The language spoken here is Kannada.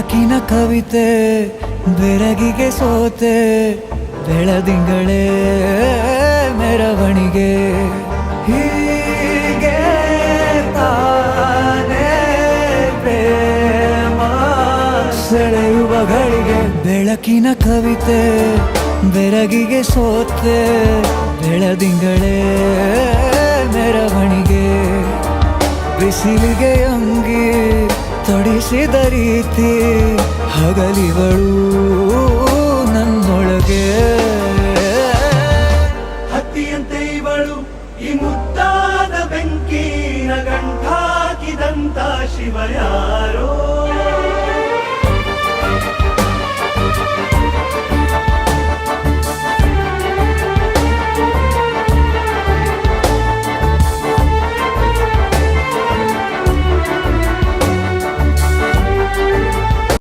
ಬೆಳಕಿನ ಕವಿತೆ ಬೆರಗಿಗೆ ಸೋತೆ ಬೆಳದಿಂಗಳೇ ಮೆರವಣಿಗೆ ಹೀಗೆ ತಾನೇ ಪ್ರೇಮ ಸೆಳೆಯುವ ಗಳಿಗೆ ಬೆಳಕಿನ ಕವಿತೆ ಬೆರಗಿಗೆ ಸೋತೆ ಬೆಳದಿಂಗಳೇ ಮೆರವಣಿಗೆ ಬಿಸಿಲಿಗೆ ಅಂಗಿ ತೊಡಿಸಿದ ರೀತಿ ಹಗಲಿಗಳು ನನ್ನೊಳಗೆ ಹತ್ತಿಯಂತೆ ಇವಳು ಈ ಮುದ್ದಾದ ಬೆಂಕಿನ ಗಂಟಾಕಿದಂತ ಶಿವ ಯಾರೋ